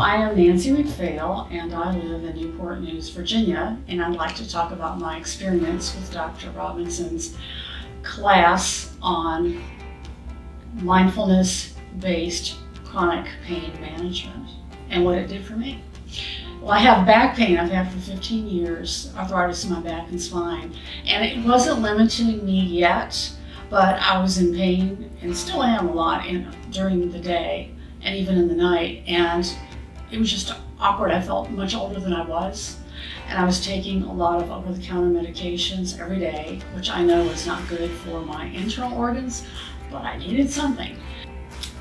I am Nancy McPhail, and I live in Newport News, Virginia, and I'd like to talk about my experience with Dr. Robinson's class on mindfulness-based chronic pain management and what it did for me. Well, I have back pain I've had for 15 years, arthritis in my back and spine, and it wasn't limiting me yet, but I was in pain and still am a lot during the day and even in the night, and it was just awkward. I felt much older than I was, and I was taking a lot of over-the-counter medications every day, which I know is not good for my internal organs, but I needed something.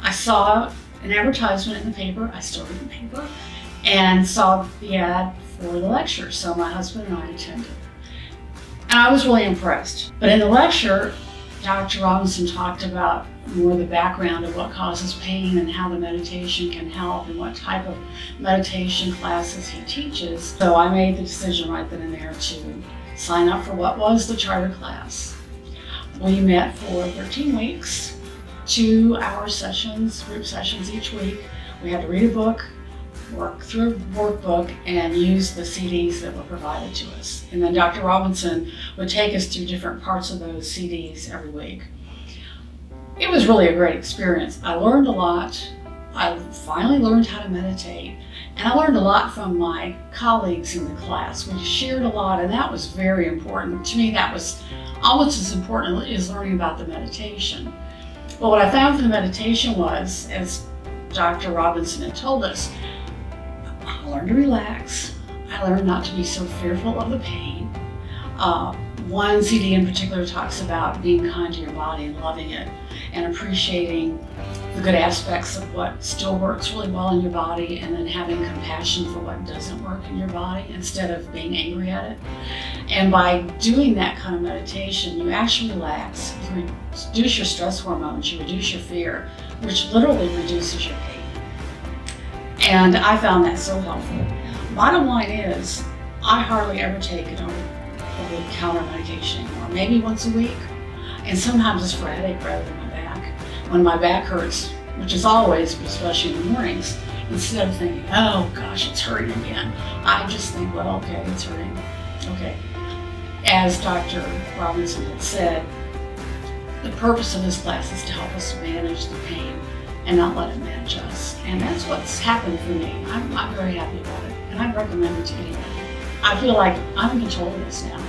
I saw an advertisement in the paper, I still read the paper, and saw the ad for the lecture, so my husband and I attended. And I was really impressed. But in the lecture, Dr. Robinson talked about more the background of what causes pain and how the meditation can help and what type of meditation classes he teaches. So I made the decision right then and there to sign up for what was the charter class. We met for 13 weeks, 2-hour sessions, group sessions each week. We had to read a book, work through a workbook, and use the CDs that were provided to us. And then Dr. Robinson would take us through different parts of those CDs every week. It was really a great experience. I learned a lot. I finally learned how to meditate, and I learned a lot from my colleagues in the class. We shared a lot, and that was very important. To me, that was almost as important as learning about the meditation. But what I found from the meditation was, as Dr. Robinson had told us, I learned to relax. I learned not to be so fearful of the pain. One CD in particular talks about being kind to your body and loving it and appreciating the good aspects of what still works really well in your body, and then having compassion for what doesn't work in your body instead of being angry at it. And by doing that kind of meditation, you actually relax, you reduce your stress hormones, you reduce your fear, which literally reduces your pain. And I found that so helpful. Bottom line is, I hardly ever take an over-the-counter medication anymore, maybe once a week. And sometimes it's for a headache rather than my back. When my back hurts, which is always, but especially in the mornings, instead of thinking, oh gosh, it's hurting again, I just think, well, okay, it's hurting, okay. As Dr. Robinson had said, the purpose of this class is to help us manage the pain and not let it manage us. And that's what's happened for me. I'm very happy about it, and I'd recommend it to anybody. I feel like I'm in control of this now.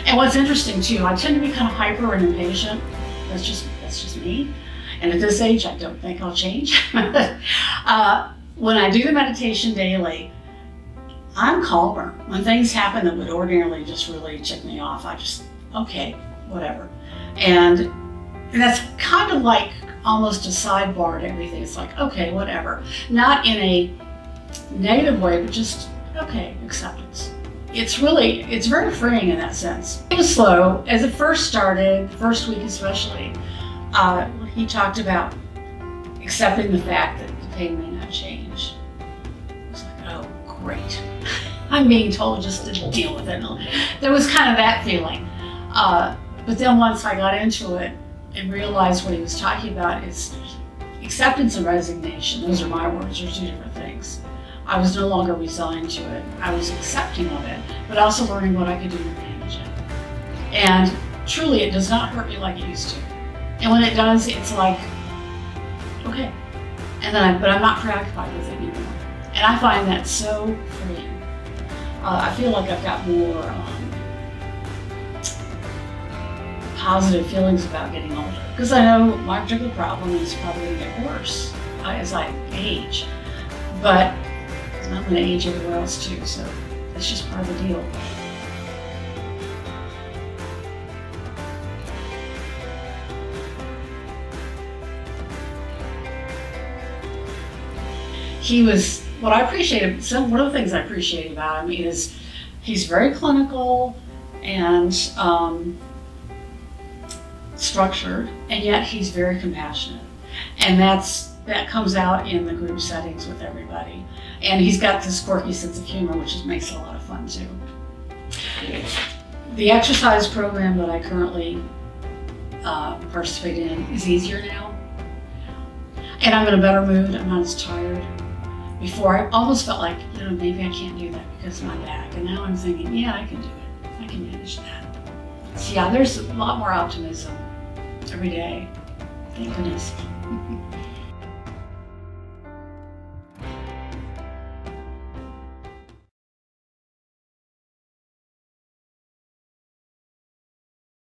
And what's interesting too, I tend to be kind of hyper and impatient. That's just me. And at this age, I don't think I'll change. When I do the meditation daily, I'm calmer. When things happen that would ordinarily just really tick me off, I just, okay, whatever. And that's kind of like almost a sidebar to everything. It's like, okay, whatever. Not in a negative way, but just, okay, acceptance. It's very freeing in that sense. It was slow. As it first started, the first week especially, he talked about accepting the fact that the pain may not change. It was like, oh, great. I'm being told just to deal with it. There was kind of that feeling. But then once I got into it and realized what he was talking about is acceptance and resignation. Those are my words, they're two different things. I was no longer resigned to it. I was accepting of it, but also learning what I could do to manage it. And truly, it does not hurt me like it used to. And when it does, it's like, okay. And then but I'm not preoccupied with it anymore. And I find that so freeing. I feel like I've got more positive feelings about getting older, because I know my particular problem is probably going to get worse as I age. But I'm going to age everywhere else too, so that's just part of the deal. What I appreciated, one of the things I appreciate about him is he's very clinical and structured, and yet he's very compassionate. And that comes out in the group settings with everybody. And he's got this quirky sense of humor, which makes it a lot of fun too. The exercise program that I currently participate in is easier now. And I'm in a better mood, I'm not as tired. Before I almost felt like, maybe I can't do that because of my back. And now I'm thinking, yeah, I can do it. I can manage that. So yeah, there's a lot more optimism every day. Thank goodness.